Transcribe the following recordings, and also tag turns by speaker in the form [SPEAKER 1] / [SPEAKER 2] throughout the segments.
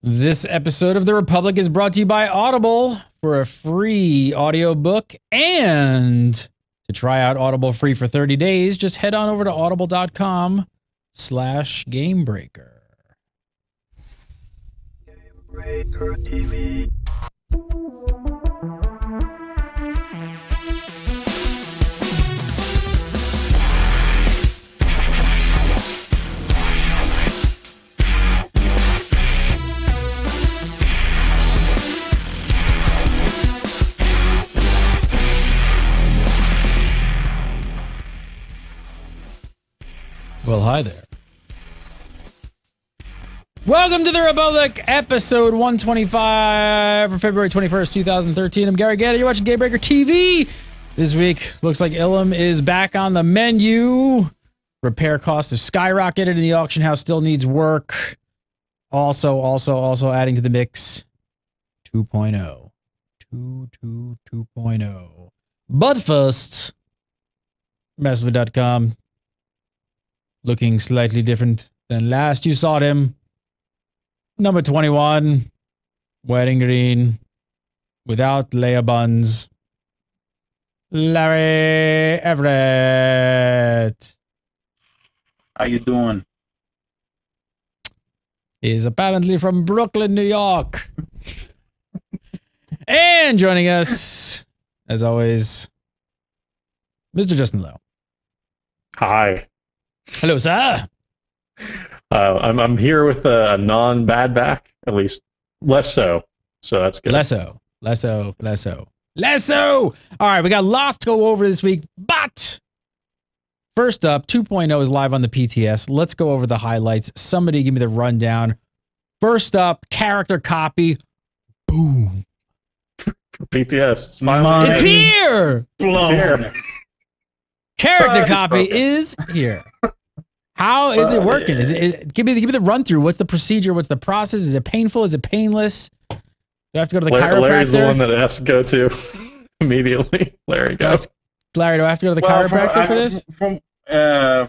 [SPEAKER 1] This episode of The Republic is brought to you by Audible. For a free audiobook and to try out Audible free for 30 days, just head on over to audible.com/Gamebreaker. Gamebreaker TV. Well, hi there. Welcome to The Republic, episode 125 for February 21st, 2013. I'm Gary Gaddis. You're watching Gamebreaker TV. This week, looks like Ilum is back on the menu. Repair costs have skyrocketed and the auction house still needs work. Also adding to the mix, 2.0. 2.0. But first, MMOFPS.com. Looking slightly different than last you saw him. Number 21, wedding green, without Leia buns, Larry Everett.
[SPEAKER 2] How you doing?
[SPEAKER 1] He's apparently from Brooklyn, New York. And joining us, as always, Mr. Justin Lowe.
[SPEAKER 3] Hi.
[SPEAKER 1] Hello, sir.
[SPEAKER 3] I'm here with a non-bad back, at least less so. So that's good.
[SPEAKER 1] Less so. All right, we got lots to go over this week, but first up, 2.0 is live on the PTS. Let's go over the highlights. Somebody give me the rundown. First up, character copy. Boom.
[SPEAKER 3] PTS.
[SPEAKER 1] It's here.
[SPEAKER 3] It's here.
[SPEAKER 1] Character copy is here. How is it working? Is it give me the run through? What's the procedure? What's the process? Is it painful? Is it painless? Do I have to go to the chiropractor?
[SPEAKER 3] Larry's the one that it has to go to immediately. Larry, go.
[SPEAKER 1] Larry, do I have to go to the chiropractor for this?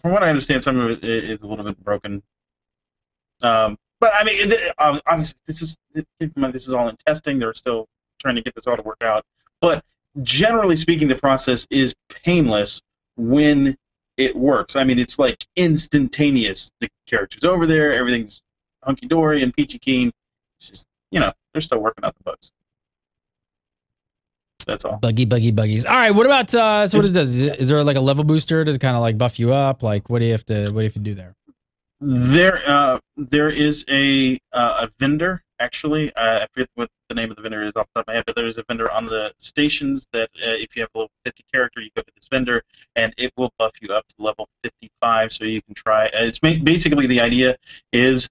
[SPEAKER 2] From what I understand, some of it is a little bit broken. But I mean, obviously, this is all in testing. They're still trying to get this all to work out. But generally speaking, the process is painless when it works. I mean, it's like instantaneous. The character's over there, everything's hunky-dory and peachy keen. It's just, they're still working out the bugs. That's all.
[SPEAKER 1] Buggies. All right, what about, so what it does? Is there like a level booster? Does it kind of like buff you up? Like, what do you have to do there?
[SPEAKER 2] There is a vendor, actually. I forget what the name of the vendor is off the top of my head, but there is a vendor on the stations that if you have a level 50 character, you go to this vendor, and it will buff you up to level 55, so you can try. It's basically the idea is,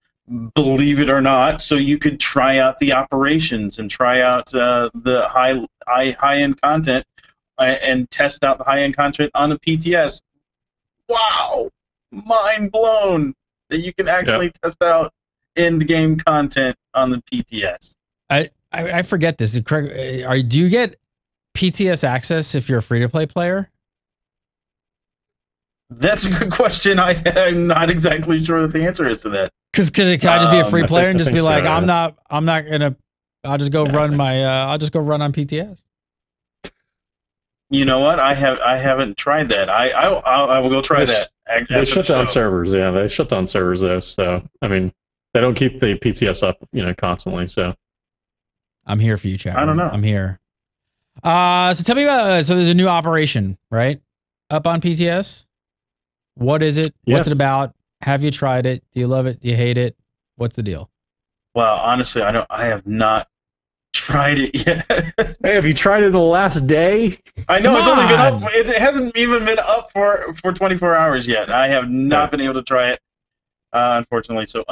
[SPEAKER 2] believe it or not, so you could try out the operations and try out the high-end content and test out the high-end content on the PTS. Wow! Mind blown that you can actually test out end-game content on the PTS.
[SPEAKER 1] I forget this. Do you get PTS access if you're a free-to-play player?
[SPEAKER 2] That's a good question. I'm not exactly sure what the answer is to that.
[SPEAKER 1] Because can I just be a free player and just be like,
[SPEAKER 3] so,
[SPEAKER 1] I'm not gonna. I'll just go run my. I'll just go run on PTS.
[SPEAKER 2] You know what? I haven't tried that. I will go try that.
[SPEAKER 3] They shut down servers. Yeah, they shut down servers though. So I mean, they don't keep the PTS up, constantly. So
[SPEAKER 1] I'm here for you, chat.
[SPEAKER 2] I don't know.
[SPEAKER 1] I'm here. So tell me about. So there's a new operation, right? Up on PTS. What is it?
[SPEAKER 3] Yes.
[SPEAKER 1] What's it about? Have you tried it? Do you love it? Do you hate it? What's the deal?
[SPEAKER 2] Well, honestly, I have not tried it yet.
[SPEAKER 3] Hey, have you tried it the last day?
[SPEAKER 2] I know it's only been up. It hasn't even been up for 24 hours yet. I have not been able to try it, unfortunately. So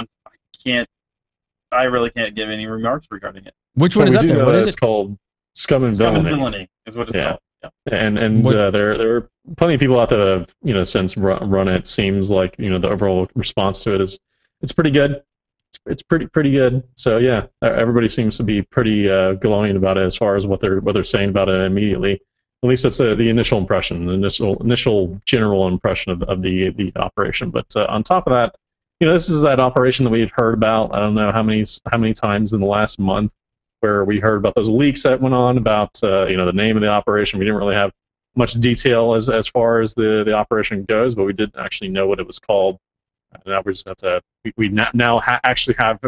[SPEAKER 2] I really can't give any remarks regarding it.
[SPEAKER 1] Which one is up there? What is it?
[SPEAKER 3] It's called Scum and
[SPEAKER 2] Scum
[SPEAKER 3] Villainy.
[SPEAKER 2] and Villainy is what it's called. Yeah.
[SPEAKER 3] And there are plenty of people out there that have, since run it. Seems like the overall response to it is it's pretty good. It's pretty good. So yeah, everybody seems to be pretty glowing about it as far as what they're saying about it immediately. At least that's the initial impression, the initial general impression of the operation. But on top of that, this is that operation that we've heard about. I don't know how many times in the last month where we heard about those leaks that went on about the name of the operation. We didn't really have much detail as far as the operation goes, but we did actually know what it was called. Now we just have to. We now actually have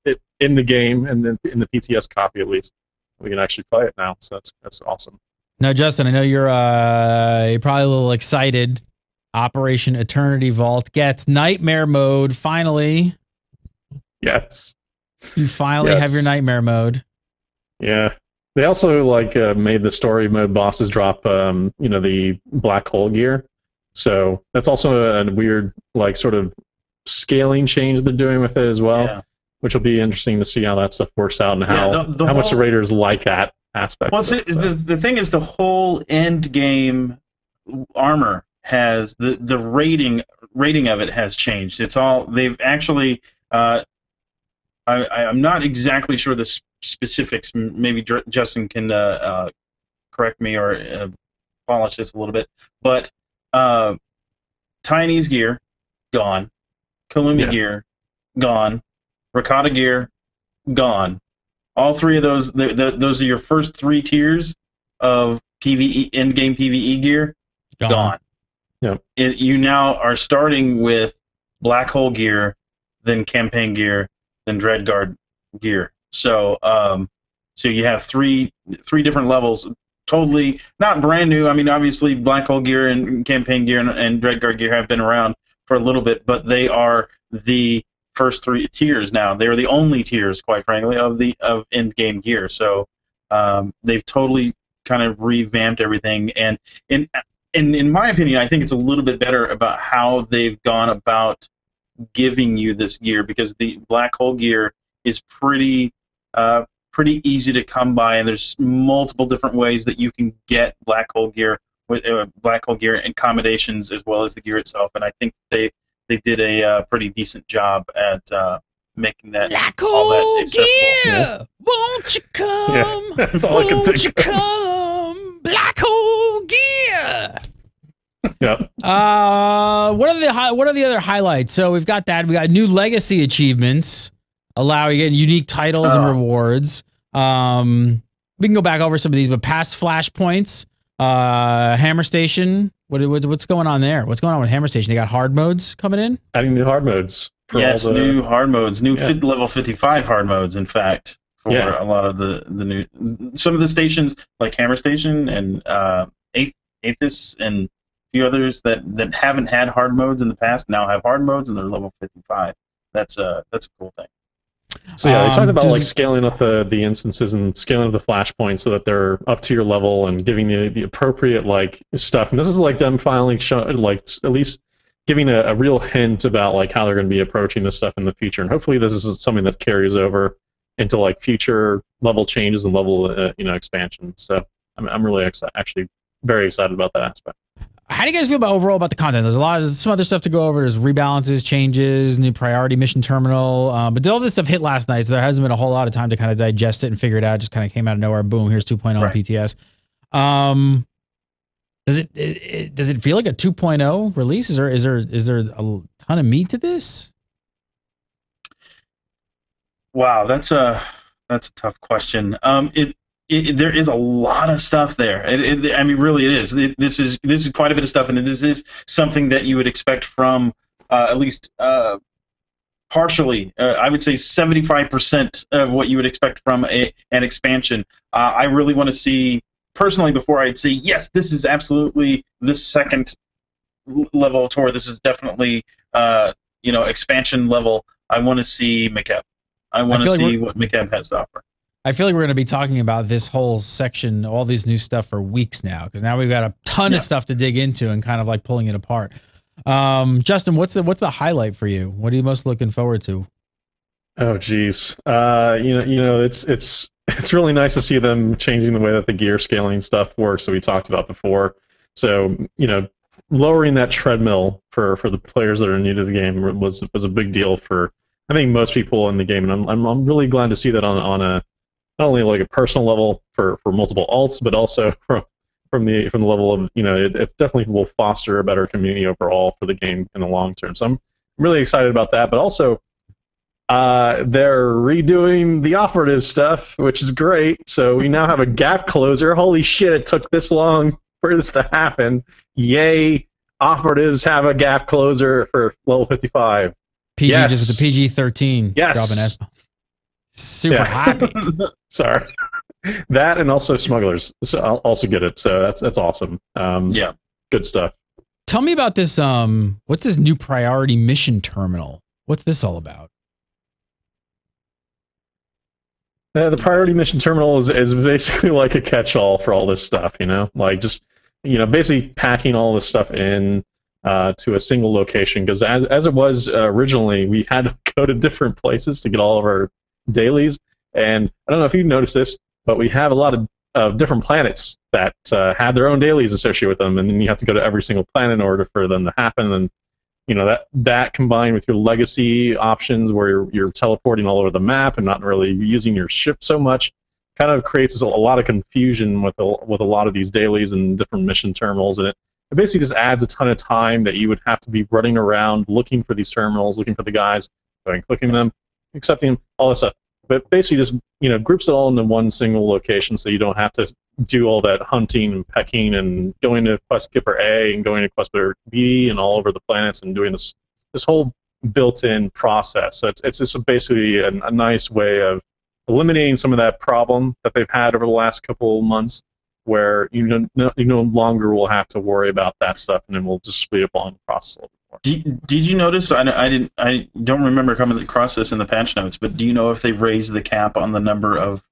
[SPEAKER 3] it in the game and in the PTS copy at least. We can actually play it now, so that's awesome.
[SPEAKER 1] Now, Justin, I know you're probably a little excited. Operation Eternity Vault gets Nightmare mode finally.
[SPEAKER 3] Yes,
[SPEAKER 1] you finally have your Nightmare mode.
[SPEAKER 3] Yeah, they also made the story mode bosses drop the black hole gear, so that's also a weird sort of scaling change they're doing with it as well. Yeah. Which will be interesting to see how that stuff works out and how much the raiders like that aspect. Well,
[SPEAKER 2] the thing is, the whole end game armor has the rating of it has changed. It's all they've actually. I'm not exactly sure the specifics. Maybe Justin can correct me or polish this a little bit. But Tiny's gear gone, Kalumi gear gone. Rakata gear, gone. All three of those, those are your first 3 tiers of PvE, in-game PvE gear, gone.
[SPEAKER 3] Yep.
[SPEAKER 2] You now are starting with Black Hole gear, then Campaign gear, then Dreadguard gear. So, so you have three different levels, totally not brand new. I mean, obviously, Black Hole gear and Campaign gear and Dreadguard gear have been around for a little bit, but they are the first 3 tiers now. They're the only tiers, quite frankly, of end-game gear. So they've totally kind of revamped everything. And in my opinion, I think it's a little bit better about how they've gone about giving you this gear, because the Black Hole gear is pretty easy to come by, and there's multiple different ways that you can get Black Hole gear with Black Hole gear accommodations as well as the gear itself. And I think they did a pretty decent job at making that
[SPEAKER 1] Black
[SPEAKER 2] all that accessible.
[SPEAKER 1] Gear, yeah. Won't you come?
[SPEAKER 3] Yeah, that's all I can think
[SPEAKER 1] Won't you come? Black Hole gear.
[SPEAKER 3] Yep.
[SPEAKER 1] What are the other highlights? So we've got that. We got new legacy achievements, allow you to get unique titles and rewards. We can go back over some of these, but past flashpoints, Hammer Station. What's going on there? What's going on with Hammer Station? They got hard modes coming in?
[SPEAKER 3] Adding new hard modes.
[SPEAKER 2] Yes, new hard modes. New level 55 hard modes, in fact, for a lot of the new... Some of the stations, like Hammer Station and Aethys and a few others that haven't had hard modes in the past now have hard modes, and they're level 55. That's a cool thing.
[SPEAKER 3] So yeah, they talked about scaling up the instances and scaling up the flashpoints so that they're up to your level and giving the appropriate stuff. And this is them finally at least giving a real hint about how they're going to be approaching this stuff in the future. And hopefully this is something that carries over into future level changes and level expansion. So I'm really actually very excited about that aspect.
[SPEAKER 1] How do you guys feel about the content? There's some other stuff to go over. There's rebalances, changes, new priority mission terminal. But all this stuff hit last night, so there hasn't been a whole lot of time to kind of digest it and figure it out. It just kind of came out of nowhere. Boom, here's 2.0
[SPEAKER 2] right.
[SPEAKER 1] PTS. Does it feel like a 2.0 release? Is there a ton of meat to this?
[SPEAKER 2] Wow, that's a tough question. There is a lot of stuff there. I mean, really, it is. This is quite a bit of stuff, and this is something that you would expect from at least partially. I would say 75% of what you would expect from an expansion. I really want to see personally before I'd say yes. This is absolutely the second level tour. This is definitely expansion level. I want to see McEb. I want to see what McEb has to offer.
[SPEAKER 1] I feel like we're going to be talking about this whole section, all these new stuff for weeks now, because now we've got a ton of stuff to dig into and kind of pulling it apart. Justin, what's the highlight for you? What are you most looking forward to?
[SPEAKER 3] Oh, geez. It's really nice to see them changing the way that the gear scaling stuff works that we talked about before. So, lowering that treadmill for the players that are new to the game was a big deal for, I think, most people in the game, and I'm really glad to see that on a not only a personal level for multiple alts, but also from the level of it definitely will foster a better community overall for the game in the long term. So really excited about that. But also, they're redoing the operative stuff, which is great. So we now have a gap closer. Holy shit, it took this long for this to happen. Yay, operatives have a gap closer for level 55.
[SPEAKER 1] PG,
[SPEAKER 3] yes.
[SPEAKER 1] just the PG-13.
[SPEAKER 3] Yes.
[SPEAKER 1] Dropping S. Super happy.
[SPEAKER 3] Sorry. That and also smugglers. So I'll also get it. So that's awesome.
[SPEAKER 2] Yeah.
[SPEAKER 3] Good stuff.
[SPEAKER 1] Tell me about this. What's this new priority mission terminal? What's this all about?
[SPEAKER 3] The priority mission terminal is basically like a catch-all for all this stuff, you know? Like just, you know, basically packing all this stuff in to a single location. Because as it was originally, we had to go to different places to get all of our dailies. And I don't know if you noticed this, but we have a lot of different planets that have their own dailies associated with them. And then you have to go to every single planet in order for them to happen. And you know, that combined with your legacy options where you're teleporting all over the map and not really using your ship so much kind of creates a lot of confusion with a lot of these dailies and different mission terminals. And it basically just adds a ton of time that you would have to be running around looking for these terminals, looking for the guys, clicking them, accepting them, all this stuff. But basically just, you know, groups it all into one single location so you don't have to do all that hunting and pecking and going to quest giver A and going to quest giver B and all over the planets and doing this whole built-in process. So it's just basically a nice way of eliminating some of that problem that they've had over the last couple of months where you no longer will have to worry about that stuff, and then we'll just speed up on the process a little bit more.
[SPEAKER 2] Did you notice? I don't remember coming across this in the patch notes, but do you know if they've raised the cap on the number of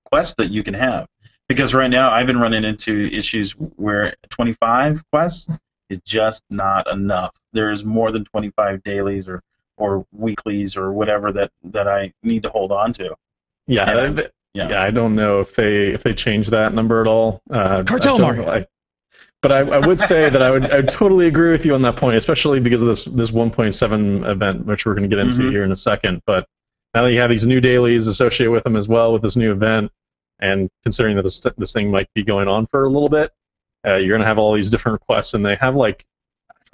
[SPEAKER 2] quests that you can have? Because right now I've been running into issues where 25 quests is just not enough. There is more than 25 dailies or weeklies or whatever that I need to hold on to.
[SPEAKER 3] Yeah, I don't know if they changed that number at all.
[SPEAKER 1] Cartel market.
[SPEAKER 3] But I would say that I would totally agree with you on that point, especially because of this 1.7 event, which we're going to get into here in a second. But now that you have these new dailies associated with them as well with this new event, and considering that this thing might be going on for a little bit, you're going to have all these different quests, and they have like,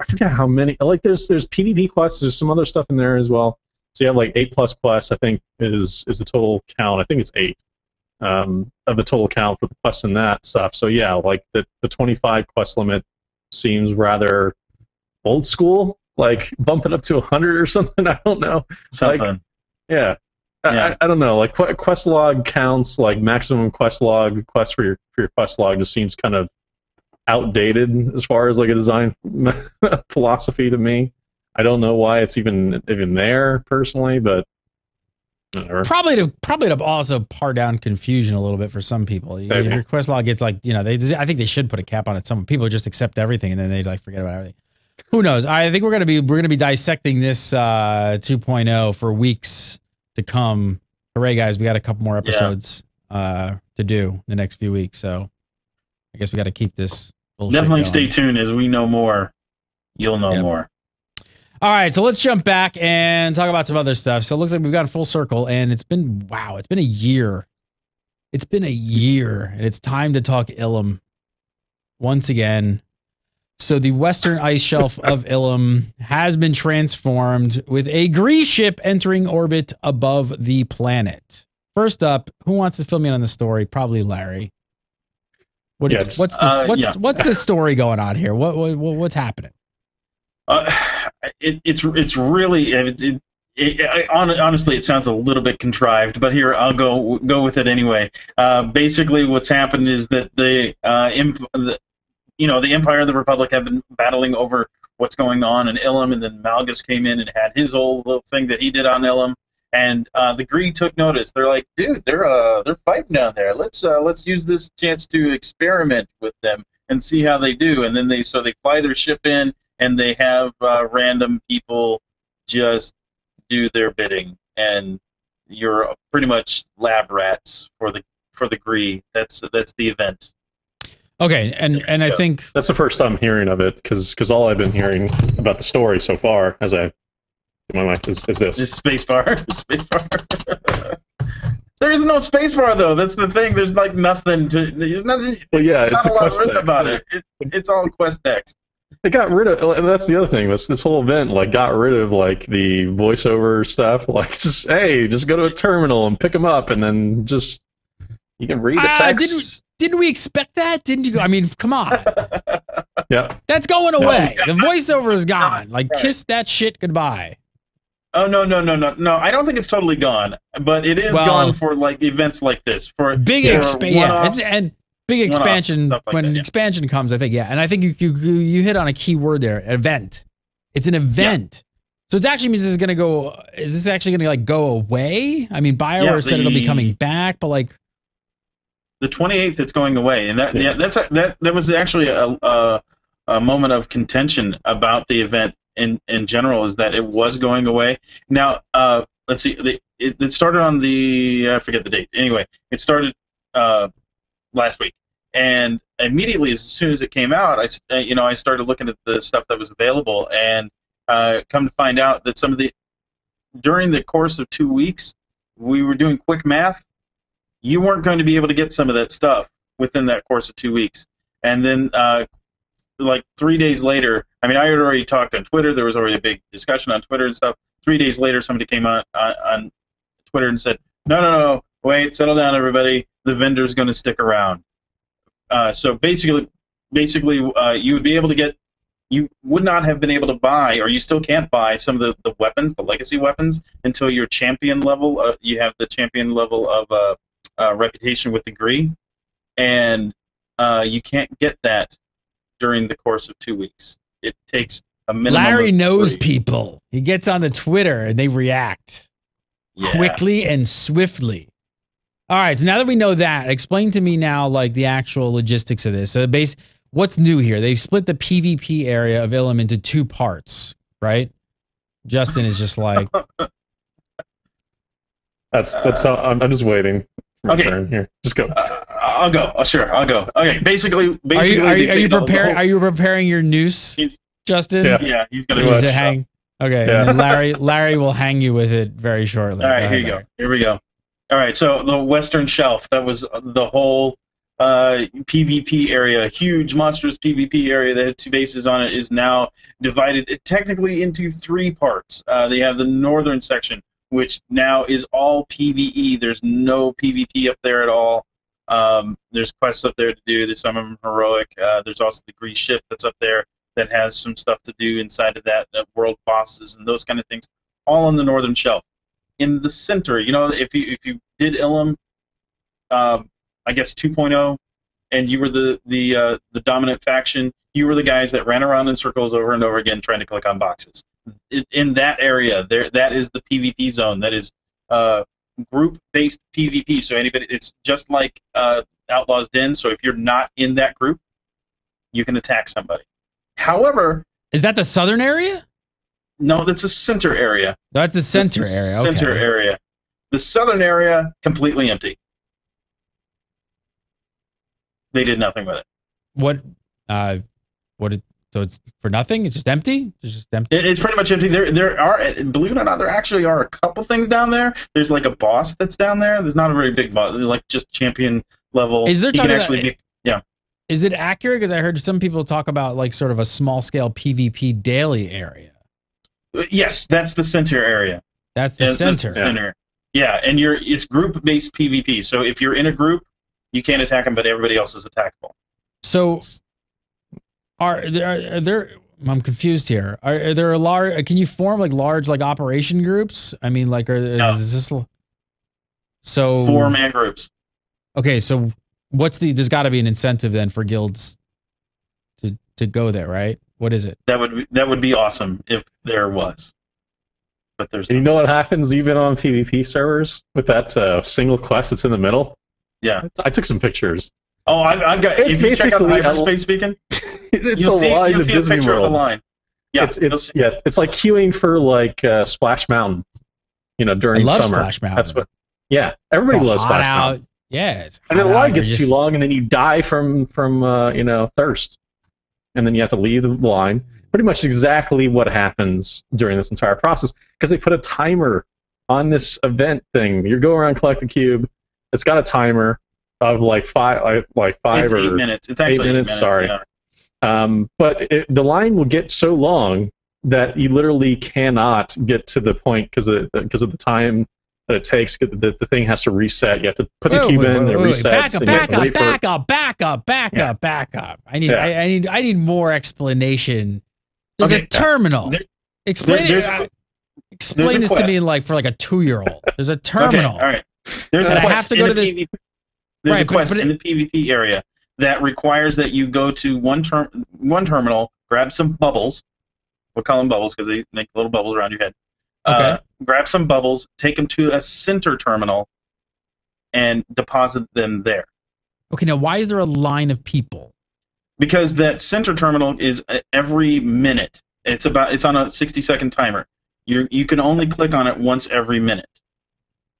[SPEAKER 3] I forget how many. Like there's PvP quests, there's some other stuff in there as well. So you have like 8+ quests, I think is the total count. I think it's 8 of the total count for the quests and that stuff. So yeah, like the 25 quest limit seems rather old school. Like bump it up to 100 or something. I don't know.
[SPEAKER 2] Something.
[SPEAKER 3] Like, yeah. I don't know. Like quest log counts, like maximum quest log quest for your quest log just seems kind of outdated as far as like a design philosophy to me. I don't know why it's even there personally, but whatever. Probably
[SPEAKER 1] to also par down confusion a little bit for some people. Your quest log gets like, you know, I think they should put a cap on it. Some people just accept everything and then they like forget about everything. Who knows? I think we're gonna be dissecting this 2.0 for weeks to come. Hooray, guys! We got a couple more episodes to do the next few weeks, so I guess we got to keep this.
[SPEAKER 2] Definitely stay tuned. As we know more, you'll know more.
[SPEAKER 1] All right, so let's jump back and talk about some other stuff. So it looks like we've gone full circle, and it's been a year. It's been a year, and it's time to talk Ilum once again. So the western ice shelf of Ilum has been transformed with a Gree ship entering orbit above the planet. First up, who wants to fill me in on the story? Probably Larry. What's the story going on here? What's happening?
[SPEAKER 2] It's really honestly, it sounds a little bit contrived, but here I'll go with it anyway. Basically, what's happened is that the Empire and the Republic have been battling over what's going on in Ilum, and then Malgus came in and had his old little thing that he did on Ilum, and the Gree took notice. They're like, dude, they're fighting down there. Let's use this chance to experiment with them and see how they do. And then they fly their ship in, and they have random people just do their bidding, and you're pretty much lab rats for the Gree. That's the event.
[SPEAKER 1] Okay, and I think
[SPEAKER 3] that's the first time hearing of it, because all I've been hearing about the story so far, as I in my mind, is this.
[SPEAKER 2] Just spacebar. Spacebar. There is no spacebar though. That's the thing. There's like nothing to. There's nothing.
[SPEAKER 3] Well, yeah, it's a quest text
[SPEAKER 2] about it. It's all quest text.
[SPEAKER 3] They got rid of. That's the other thing. This whole event like got rid of like the voiceover stuff. Like just go to a terminal and pick them up, and then just you can read the text.
[SPEAKER 1] Didn't we expect that? Didn't you? I mean, come on.
[SPEAKER 3] Yeah,
[SPEAKER 1] that's going away. The voiceover is gone. Like kiss that shit goodbye.
[SPEAKER 2] Oh no! I don't think it's totally gone, but it is gone for like events like this. For
[SPEAKER 1] big expansion and big expansion like when expansion comes. I think and I think you hit on a key word there. Event. It's an event, so it actually means this is gonna go. Is this actually gonna like go away? I mean, BioWare said it'll be coming back, but like
[SPEAKER 2] the 28th, it's going away, and that was actually a moment of contention about the event. In general, is that it was going away. Now, let's see. It started on I forget the date. Anyway, it started last week, and immediately as soon as it came out, I started looking at the stuff that was available, and come to find out that during the course of 2 weeks, we were doing quick math. You weren't going to be able to get some of that stuff within that course of 2 weeks, and then. Like 3 days later, I mean, I had already talked on Twitter. There was already a big discussion on Twitter and stuff. 3 days later, somebody came on Twitter and said, no, wait, settle down, everybody. The vendor's going to stick around. So basically, you would be able to get, you would not have been able to buy, or you still can't buy some of the weapons, the legacy weapons, until your champion level. You have the champion level of reputation with degree, and you can't get that during the course of 2 weeks. It takes a minimum.
[SPEAKER 1] Larry knows people. He gets on the Twitter and they react quickly and swiftly. All right, so now that we know that, explain to me now like the actual logistics of this. So what's new here? They've split the PvP area of Ilum into 2 parts, right? Justin is just like
[SPEAKER 3] that's how I'm just waiting. Turn here. Just go.
[SPEAKER 2] I'll go. Oh, sure, I'll go. Okay. Basically,
[SPEAKER 1] are you preparing? Are you preparing your noose, Justin?
[SPEAKER 2] Yeah, he's gonna
[SPEAKER 1] hang. Okay. Yeah. And Larry will hang you with it very shortly.
[SPEAKER 2] All right. Here you go. Here we go. All right. So the Western Shelf. That was the whole PvP area, huge monstrous PvP area that had 2 bases on it, is now divided technically into 3 parts. They have the northern section, which now is all PvE. There's no PvP up there at all. There's quests up there to do. There's some of them heroic. There's also the Grease ship that's up there that has some stuff to do inside of that, world bosses and those kind of things, all on the northern shelf. In the center, if you did Ilum, I guess 2.0, and you were the dominant faction, you were the guys that ran around in circles over and over again trying to click on boxes. In that area, that is the PvP zone. That is group-based PvP. So it's just like Outlaw's Den. So if you're not in that group, you can attack somebody. However,
[SPEAKER 1] is that the southern area?
[SPEAKER 2] No, that's the center area.
[SPEAKER 1] That's the center area. Okay.
[SPEAKER 2] Center area. The southern area completely empty. They did nothing with it.
[SPEAKER 1] So it's for nothing? It's just empty? It's just empty?
[SPEAKER 2] It's pretty much empty. There are, believe it or not, there actually are a couple things down there. There's like a boss that's down there. There's not a very big boss, like just champion level.
[SPEAKER 1] Is there
[SPEAKER 2] yeah.
[SPEAKER 1] Is it accurate? Because I heard some people talk about like sort of a small scale PvP daily area.
[SPEAKER 2] Yes, that's the center area.
[SPEAKER 1] That's the center.
[SPEAKER 2] That's the center. Yeah, and it's group based PvP. So if you're in a group, you can't attack them, but everybody else is attackable.
[SPEAKER 1] So are there? I'm confused here. Are there a large? Can you form like large like operation groups? I mean, like, is this so
[SPEAKER 2] 4-man groups?
[SPEAKER 1] Okay, so there's got to be an incentive then for guilds to go there, right? What is it?
[SPEAKER 2] That would be awesome if there was, but there's.
[SPEAKER 3] And you know what happens even on PvP servers with that single quest that's in the middle?
[SPEAKER 2] Yeah,
[SPEAKER 3] I took some pictures.
[SPEAKER 2] Oh, I've got.
[SPEAKER 3] It's
[SPEAKER 2] if you check out
[SPEAKER 3] basically
[SPEAKER 2] Hyperspace Beacon,
[SPEAKER 3] you'll see a
[SPEAKER 2] picture of the line. Yeah,
[SPEAKER 3] it's like queuing for like Splash Mountain. During summer.
[SPEAKER 1] Splash Mountain.
[SPEAKER 3] That's what. Yeah, everybody loves Splash Mountain.
[SPEAKER 1] Yeah,
[SPEAKER 3] and then the line gets too long, and then you die from thirst, and then you have to leave the line. Pretty much exactly what happens during this entire process, because they put a timer on this event thing. You go around, collect the cube. It's got a timer of like five
[SPEAKER 2] it's
[SPEAKER 3] or
[SPEAKER 2] 8 minutes. It's actually
[SPEAKER 3] 8 minutes. Sorry.
[SPEAKER 2] Yeah.
[SPEAKER 3] But the line will get so long that you literally cannot get to the point because of the time that it takes. The thing has to reset. You have to put the cube in, it resets.
[SPEAKER 1] Back up. I need more explanation. There's a terminal. Explain this to me for like a 2-year-old. There's a terminal.
[SPEAKER 2] Okay, all right. There's a quest in the PvP area that requires that you go to one terminal, grab some bubbles. We'll call them bubbles because they make little bubbles around your head. Okay. Grab some bubbles, take them to a center terminal, and deposit them there.
[SPEAKER 1] Okay, now why is there a line of people?
[SPEAKER 2] Because that center terminal is every minute. It's on a 60-second timer. You can only click on it once every minute.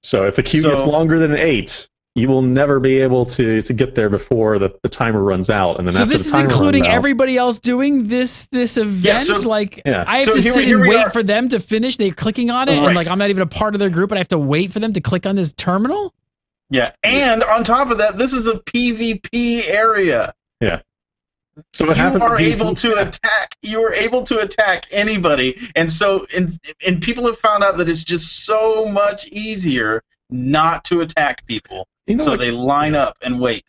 [SPEAKER 3] So if the queue gets longer than 8, you will never be able to get there before the timer runs out. And then
[SPEAKER 1] so this is including everybody else doing this event? Yeah. I have to sit and wait for them to finish. They're clicking on it, and I'm not even a part of their group, and I have to wait for them to click on this terminal?
[SPEAKER 2] Yeah, and on top of that, this is a PvP area.
[SPEAKER 3] Yeah. So what happens?
[SPEAKER 2] You are able to attack anybody, and so and people have found out that it's just so much easier not to attack people. So they line up and wait.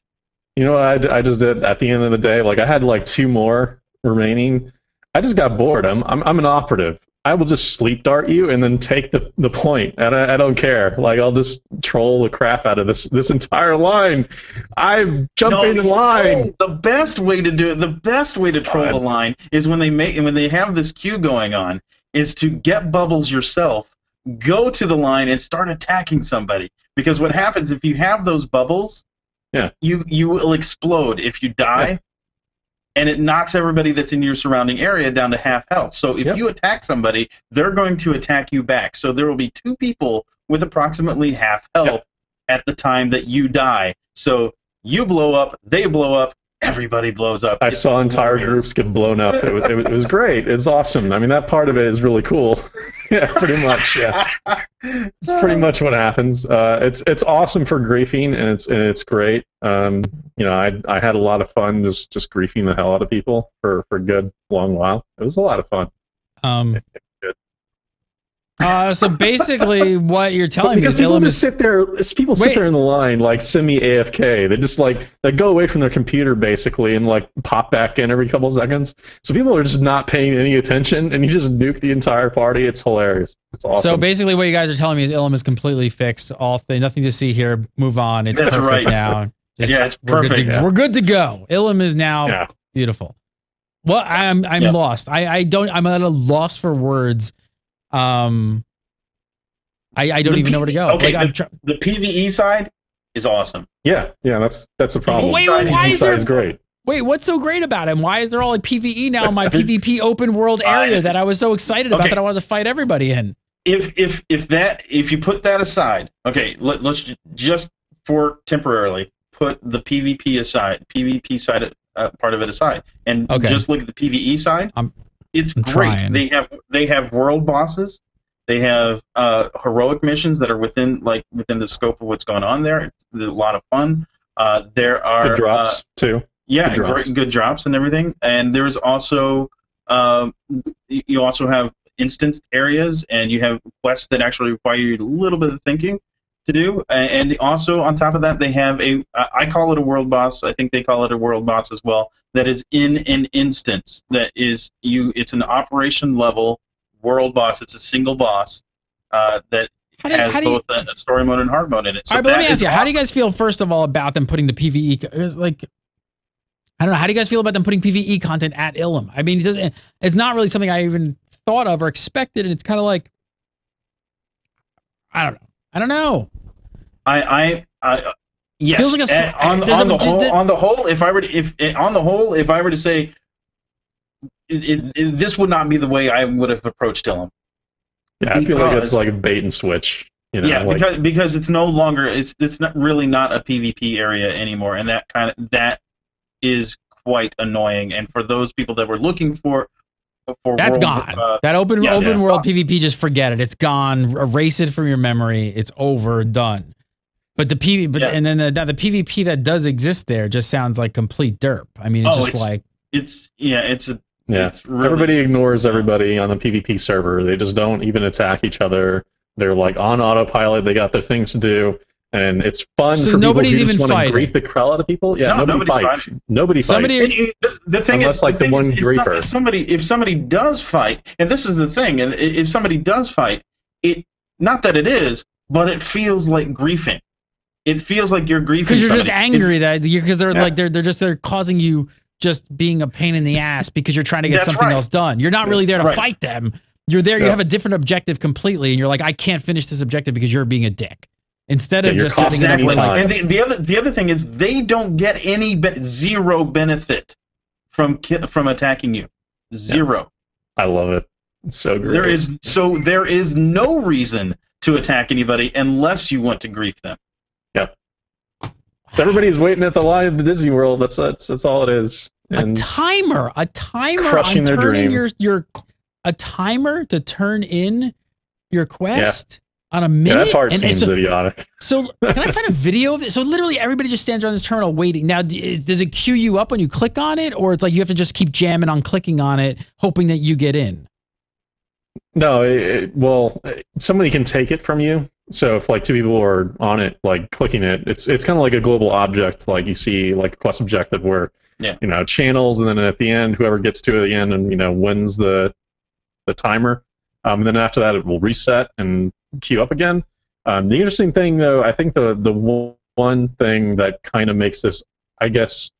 [SPEAKER 3] You know what I just did at the end of the day? I had 2 more remaining. I just got bored. I'm an operative. I will just sleep dart you and then take the point. And I don't care. I'll just troll the crap out of this entire line. I've jumped in the line.
[SPEAKER 2] The best way to do it, the best way to troll the line is when they have this queue going on, is to get bubbles yourself, go to the line and start attacking somebody. Because what happens if you have those bubbles, you will explode if you die. And it knocks everybody that's in your surrounding area down to half health. So if you attack somebody, they're going to attack you back. So there will be 2 people with approximately half health at the time that you die. So you blow up, they blow up, everybody blows up.
[SPEAKER 3] I saw entire groups get blown up. It was great. It's awesome. I mean, that part of it is really cool. Yeah, pretty much. Yeah, it's pretty much what happens. It's awesome for griefing, and it's great. I had a lot of fun just griefing the hell out of people for a good long while. It was a lot of fun.
[SPEAKER 1] So basically, what you're telling me is
[SPEAKER 3] people just sit there. People sit there in the line semi AFK. They just they go away from their computer basically and pop back in every couple seconds. So people are just not paying any attention, and you just nuke the entire party. It's hilarious. It's awesome.
[SPEAKER 1] So basically, what you guys are telling me is Ilum is completely fixed. Nothing to see here. Move on. It's perfect now.
[SPEAKER 2] It's perfect.
[SPEAKER 1] We're good to go. Ilum is now beautiful. Well, I'm lost. I'm at a loss for words. I don't even know where to go.
[SPEAKER 2] Okay, the PvE side is awesome.
[SPEAKER 3] Yeah, that's the problem.
[SPEAKER 1] Wait,
[SPEAKER 3] why is there? Great.
[SPEAKER 1] Wait, what's so great about him? Why is there all PvE now in my PvP open world area that I was so excited about that I wanted to fight everybody in?
[SPEAKER 2] If you put that aside, okay, let's just for temporarily put the PvP side part of it aside, and just look at the PvE side. It's great. Trying. They have world bosses. They have heroic missions that are within the scope of what's going on there. It's a lot of fun. There are
[SPEAKER 3] good drops too.
[SPEAKER 2] Yeah, good drops and everything. And there's also you also have instanced areas, and you have quests that actually require you a little bit of thinking to do. And also on top of that, they have I call it a world boss. I think they call it a world boss as well. That is in an instance. It's an operation level world boss. It's a single boss that has both a story mode and hard mode in it. So
[SPEAKER 1] all right, but let me ask you, how do you guys feel first of all about them putting the PvE? I don't know. How do you guys feel about them putting PvE content at Ilum? I mean, it's not really something I even thought of or expected, and it's kind of I don't know.
[SPEAKER 2] Yes.
[SPEAKER 1] Feels like
[SPEAKER 2] on the whole, if I were to say, this would not be the way I would have approached Ilum.
[SPEAKER 3] Yeah, I feel like it's like a bait and switch.
[SPEAKER 2] Yeah, because it's no longer it's not really not a PvP area anymore, and that is quite annoying. And for those people that were looking for
[SPEAKER 1] that's gone. That open world PvP, just forget it. It's gone. Erase it from your memory. It's over. Done. But and then the PvP that does exist there just sounds like complete derp. I mean, it's
[SPEAKER 2] It's really,
[SPEAKER 3] everybody ignores everybody on the PvP server. They just don't even attack each other. They're like on autopilot. They got their things to do, and it's fun
[SPEAKER 1] So
[SPEAKER 3] for people
[SPEAKER 1] nobody's
[SPEAKER 3] who just
[SPEAKER 1] even
[SPEAKER 3] want to
[SPEAKER 1] fighting.
[SPEAKER 3] grief the crowd out of people. Yeah,
[SPEAKER 2] No,
[SPEAKER 3] nobody fights.
[SPEAKER 2] fighting.
[SPEAKER 3] Nobody
[SPEAKER 1] Somebody-
[SPEAKER 3] fights.
[SPEAKER 2] the thing
[SPEAKER 3] Unless,
[SPEAKER 2] is,
[SPEAKER 3] like, the one
[SPEAKER 2] it's not-
[SPEAKER 3] griefer.
[SPEAKER 2] if somebody does fight, and this is the thing, and if somebody does fight, it not that it is, but it feels like griefing. It feels like you're griefing
[SPEAKER 1] Because you're just
[SPEAKER 2] somebody.
[SPEAKER 1] angry because they're
[SPEAKER 3] Yeah.
[SPEAKER 1] like they're causing you just being a pain in the ass because you're trying to get
[SPEAKER 2] That's
[SPEAKER 1] something
[SPEAKER 2] right.
[SPEAKER 1] else done. You're not really there to
[SPEAKER 2] Right.
[SPEAKER 1] fight them. You're there. You
[SPEAKER 3] Yeah.
[SPEAKER 1] have a different objective completely, and you're like, I can't finish this objective because you're being a dick. Instead of
[SPEAKER 3] Yeah, you're
[SPEAKER 1] just sitting there
[SPEAKER 3] constantly
[SPEAKER 1] being like,
[SPEAKER 2] And the other thing is they don't get any zero benefit from attacking you. Zero.
[SPEAKER 3] I love it. It's so great.
[SPEAKER 2] There is no reason to attack anybody unless you want to grief them.
[SPEAKER 3] Yep. So everybody's waiting at the line of the Disney World. That's all it is. And
[SPEAKER 1] a timer
[SPEAKER 3] crushing
[SPEAKER 1] on
[SPEAKER 3] their
[SPEAKER 1] turning
[SPEAKER 3] dream.
[SPEAKER 1] your a timer to turn in your quest on a minute.
[SPEAKER 3] yeah, that part
[SPEAKER 1] And
[SPEAKER 3] seems idiotic.
[SPEAKER 1] So can I find a video of it? So literally everybody just stands around this terminal waiting. Now, does it queue you up when you click on it, or it's like you have to just keep jamming on clicking on it, hoping that you get in?
[SPEAKER 3] No, well, somebody can take it from you. So if like two people are on it, like clicking it, it's kind of like a global object, like you see like a quest objective where channels, and then at the end, whoever gets to the end and wins the timer, and then after that it will reset and queue up again. The interesting thing, though, I think the one thing that kind of makes this, I guess,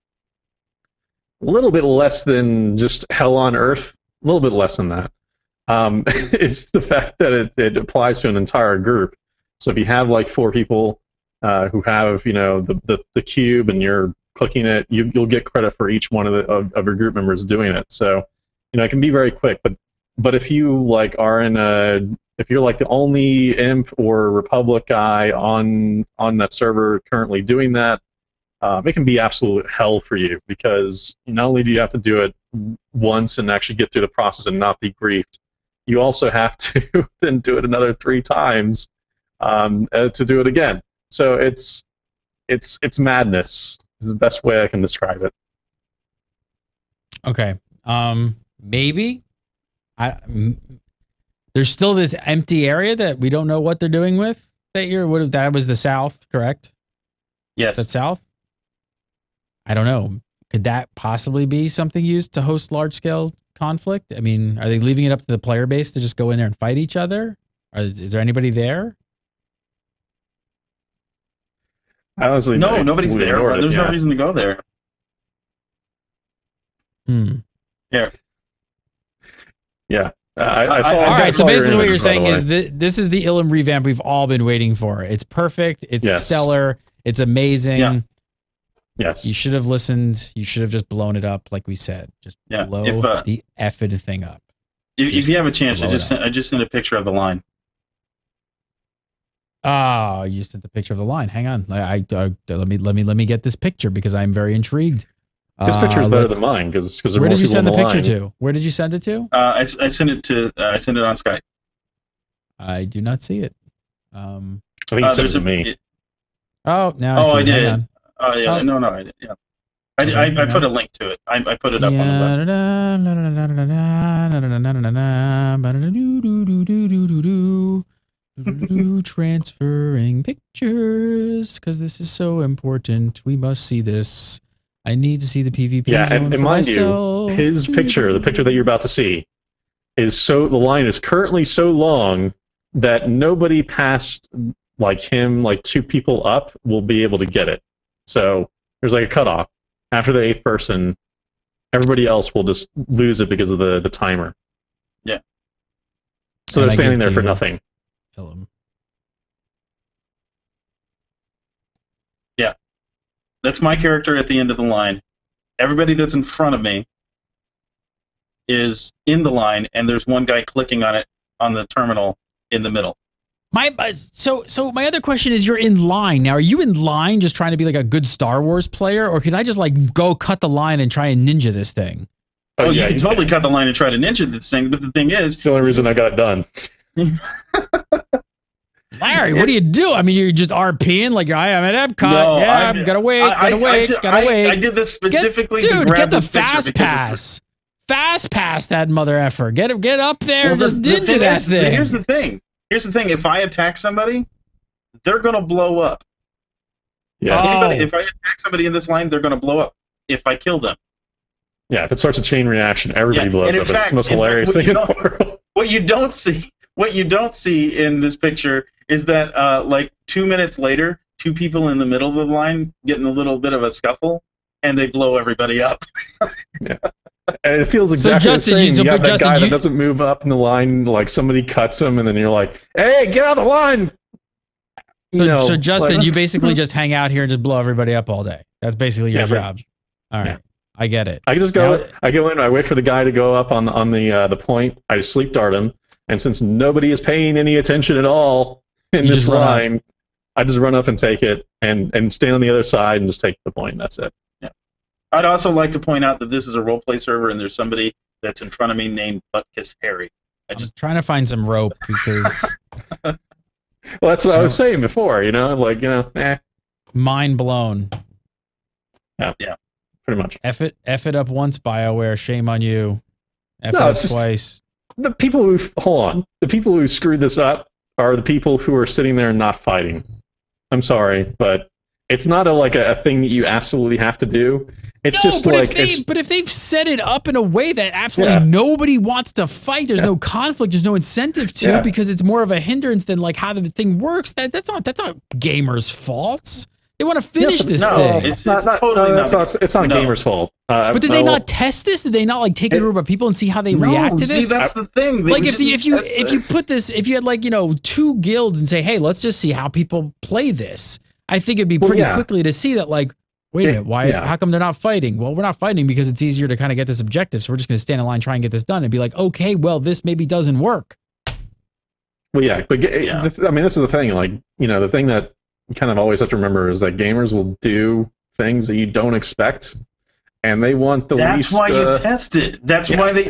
[SPEAKER 3] a little bit less than just hell on earth, a little bit less than that, is the fact that it applies to an entire group. So if you have like 4 people who have the cube and you're clicking it, you'll get credit for each one of your group members doing it. So it can be very quick. But if you like are if you're like the only imp or republic guy on that server currently doing that, it can be absolute hell for you, because not only do you have to do it once and actually get through the process and not be griefed, you also have to then do it another 3 times to do it again. So it's madness. This is the best way I can describe it.
[SPEAKER 1] Okay. Maybe. There's still this empty area that we don't know what they're doing with. That was the south, correct?
[SPEAKER 2] Yes.
[SPEAKER 1] That's south? I don't know. Could that possibly be something used to host large-scale conflict? I mean, are they leaving it up to the player base to just go in there and fight each other? Is there anybody there?
[SPEAKER 3] Honestly,
[SPEAKER 2] no, nobody's there. There's no reason to go there. Yeah.
[SPEAKER 3] Yeah.
[SPEAKER 1] All right, so basically what you're saying is this is the Ilum revamp we've all been waiting for. It's perfect. It's stellar. It's amazing.
[SPEAKER 2] Yeah.
[SPEAKER 3] Yes.
[SPEAKER 1] You should have listened. You should have just blown it up, like we said. Just blow the effing thing up.
[SPEAKER 2] If you have a chance, I just sent a picture of the line.
[SPEAKER 1] Oh, you sent the picture of the line. Hang on. Let me get this picture because I'm very intrigued.
[SPEAKER 3] This picture is better than mine because
[SPEAKER 1] where did you send the picture to? Where did you send it to?
[SPEAKER 2] I sent it on Skype.
[SPEAKER 1] I do not see it.
[SPEAKER 3] I think you sent it to me.
[SPEAKER 2] I did. Oh yeah, no, I did. Yeah, I put a link to it. I put it up on
[SPEAKER 1] the web. Transferring pictures because this is so important. We must see this. I need to see the PvP zone
[SPEAKER 3] and mind you, his picture, the picture that you're about to see, the line is currently so long that nobody past like him, like 2 people up, will be able to get it. So there's like a cutoff. After the 8th person, everybody else will just lose it because of the timer.
[SPEAKER 2] Yeah.
[SPEAKER 3] So they're standing there for nothing.
[SPEAKER 2] Yeah. That's my character at the end of the line. Everybody that's in front of me is in the line, and there's one guy clicking on it on the terminal in the middle.
[SPEAKER 1] So my other question is, you're in line now. Are you in line just trying to be like a good Star Wars player, or can I just like go cut the line and try and ninja this thing?
[SPEAKER 2] Oh, you can totally cut the line and try to ninja this thing, but the thing is,
[SPEAKER 3] it's the only reason I got it done.
[SPEAKER 1] Larry, what do you do? I mean, you're just RPing like I'm at Epcot.
[SPEAKER 2] No,
[SPEAKER 1] yeah, gotta wait.
[SPEAKER 2] I did this specifically to grab
[SPEAKER 1] get the
[SPEAKER 2] this picture
[SPEAKER 1] fast pass. Fast pass that mother effer. Get up there and just into that thing.
[SPEAKER 2] Here's the thing. If I attack somebody, they're gonna blow up.
[SPEAKER 3] Yeah.
[SPEAKER 2] If I attack somebody in this line, they're gonna blow up. If I kill them.
[SPEAKER 3] Yeah, if it starts a chain reaction, everybody blows up. It's the most hilarious thing in the world. What you don't
[SPEAKER 2] see in this picture is that like 2 minutes later, two people in the middle of the line get in a little bit of a scuffle, and they blow everybody up.
[SPEAKER 3] Yeah. And it feels exactly the same. You got that guy that doesn't move up in the line, like somebody cuts him, and then you're like, "Hey, get out of the line!"
[SPEAKER 1] So Justin, you basically just hang out here and just blow everybody up all day. That's basically your job. All right, I get it.
[SPEAKER 3] I just go. I go in. I wait for the guy to go up on the point. I sleep dart him, and since nobody is paying any attention at all in this line, I just run up and take it, and stand on the other side and just take the point. That's it.
[SPEAKER 2] I'd also like to point out that this is a roleplay server, and there's somebody that's in front of me named Buttkiss Harry.
[SPEAKER 1] I'm trying to find some rope because.
[SPEAKER 3] Well, that's what I was saying before.
[SPEAKER 1] Mind blown.
[SPEAKER 3] Yeah, pretty much.
[SPEAKER 1] F it up once, BioWare. Shame on you. F it up twice.
[SPEAKER 3] The people who screwed this up are the people who are sitting there and not fighting. I'm sorry, but it's not a thing that you absolutely have to do. It's but
[SPEAKER 1] if they've set it up in a way that absolutely nobody wants to fight, there's no conflict, there's no incentive to, because it's more of a hindrance than like how the thing works. That's not gamers' faults. They want to finish this thing.
[SPEAKER 3] It's not gamers' fault.
[SPEAKER 1] But did they not test this? Did they not like take a group of people and see how they react to this?
[SPEAKER 2] See, that's the thing.
[SPEAKER 1] Like if you had like 2 guilds and say, hey, let's just see how people play this. I think it'd be pretty quickly to see that like, wait a minute, how come they're not fighting? Well, we're not fighting because it's easier to kind of get this objective. So we're just going to stand in line, try and get this done, and be like, okay, well, this maybe doesn't work.
[SPEAKER 3] Well, I mean, this is the thing. Like, the thing that you kind of always have to remember is that gamers will do things that you don't expect, and they want the least.
[SPEAKER 2] That's why you test it. That's why you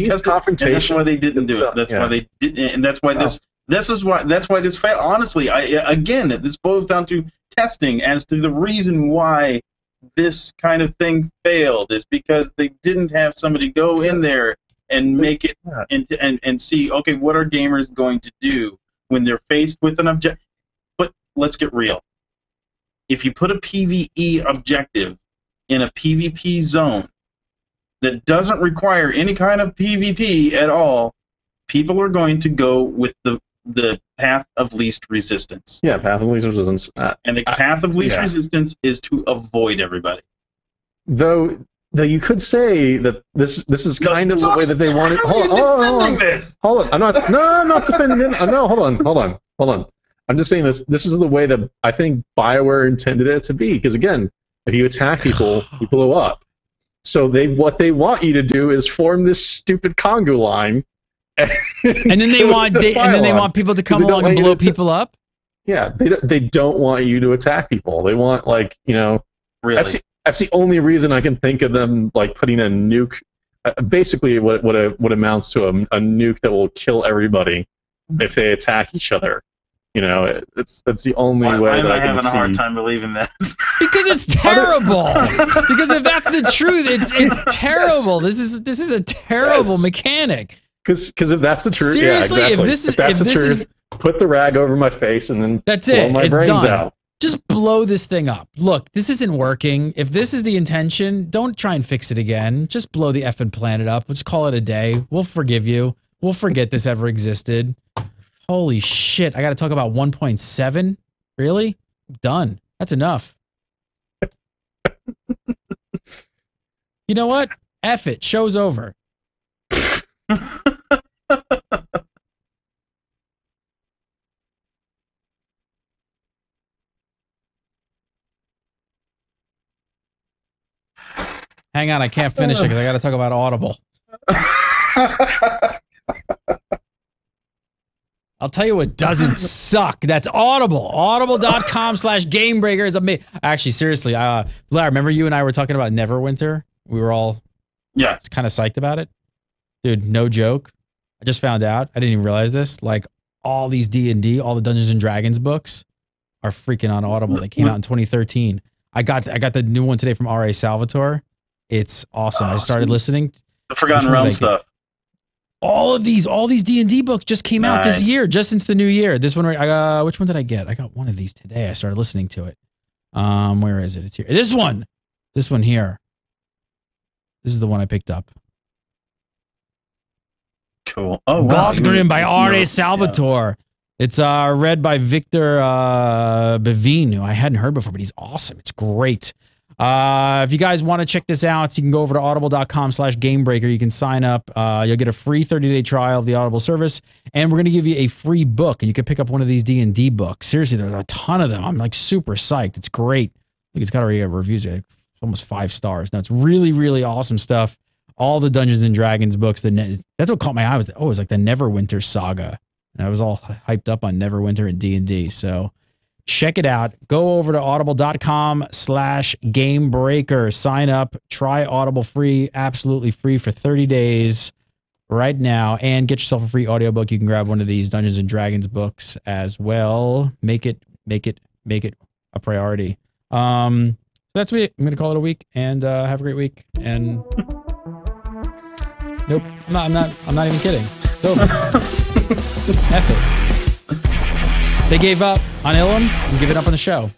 [SPEAKER 2] test it. And that's why they didn't do it. That's why they didn't, and that's why this failed. Honestly, this boils down to testing as to the reason why this kind of thing failed is because they didn't have somebody go in there and make it and see, okay, what are gamers going to do when they're faced with an objective? But let's get real. If you put a PvE objective in a PvP zone that doesn't require any kind of PvP at all, people are going to go with the path of least resistance.
[SPEAKER 3] Yeah, path of least resistance.
[SPEAKER 2] And the path of least resistance is to avoid everybody.
[SPEAKER 3] Though you could say that this is kind of the way that they want it. Hold on. I'm not defending it. No, hold on. I'm just saying this is the way that I think BioWare intended it to be. Because again, if you attack people, you blow up. So what they want you to do is form this stupid Congo line.
[SPEAKER 1] And then they want people to come along and blow people up.
[SPEAKER 3] Yeah, they don't want you to attack people. They want
[SPEAKER 2] really.
[SPEAKER 3] That's the only reason I can think of them like putting a nuke. Basically, what amounts to a nuke that will kill everybody if they attack each other. That's the only way that I can see.
[SPEAKER 2] I'm having a hard time believing that.
[SPEAKER 1] Because it's terrible. Because if that's the truth, it's terrible. This is a terrible mechanic.
[SPEAKER 3] Because if that's the truth,
[SPEAKER 1] seriously,
[SPEAKER 3] exactly.
[SPEAKER 1] if
[SPEAKER 3] that's the truth, put the rag over my face and then blow my brains out.
[SPEAKER 1] Just blow this thing up. Look, this isn't working. If this is the intention, don't try and fix it again. Just blow the effing planet up. Let's call it a day. We'll forgive you. We'll forget this ever existed. Holy shit. I got to talk about 1.7? Really? Done. That's enough. You know what? F it. Show's over. Hang on, I can't finish it because I got to talk about Audible. I'll tell you what doesn't suck. That's Audible. Audible.com/Gamebreaker is amazing. Actually, seriously, Blair, remember you and I were talking about Neverwinter? We were all kind of psyched about it. Dude, no joke. I just found out. I didn't even realize this. Like, all these D&D, all the Dungeons and Dragons books are freaking on Audible. They came out in 2013. I got the new one today from R.A. SWTOR. It's awesome. I started listening.
[SPEAKER 2] The Forgotten Realms stuff.
[SPEAKER 1] All these D&D books just came out this year, just since the new year. This one, which one did I get? I got one of these today. I started listening to it. Where is it? It's here. This one here. This is the one I picked up.
[SPEAKER 2] Cool. Oh, wow.
[SPEAKER 1] Grim by R.A. SWTOR. Yeah. It's read by Victor Bevin, who I hadn't heard before, but he's awesome. It's great. If you guys want to check this out, you can go over to audible.com/gamebreaker. You can sign up. You'll get a free 30-day trial of the Audible service, and we're going to give you a free book, and you can pick up one of these D&D books. Seriously, there's a ton of them. I'm like super psyched. It's great. I think it's got already reviews, like almost 5 stars. Now, it's really, really awesome stuff. All the Dungeons and Dragons books. That's what caught my eye. It was like the Neverwinter saga, and I was all hyped up on Neverwinter and D&D. So check it out. Go over to audible.com/gamebreaker. Sign up. Try Audible free, absolutely free for 30 days right now, and get yourself a free audiobook. You can grab one of these Dungeons and Dragons books as well. Make it a priority. That's it. I'm gonna call it a week, and have a great week. And nope, I'm not even kidding. It's over. F it. They gave up on Ilum and giving up on the show.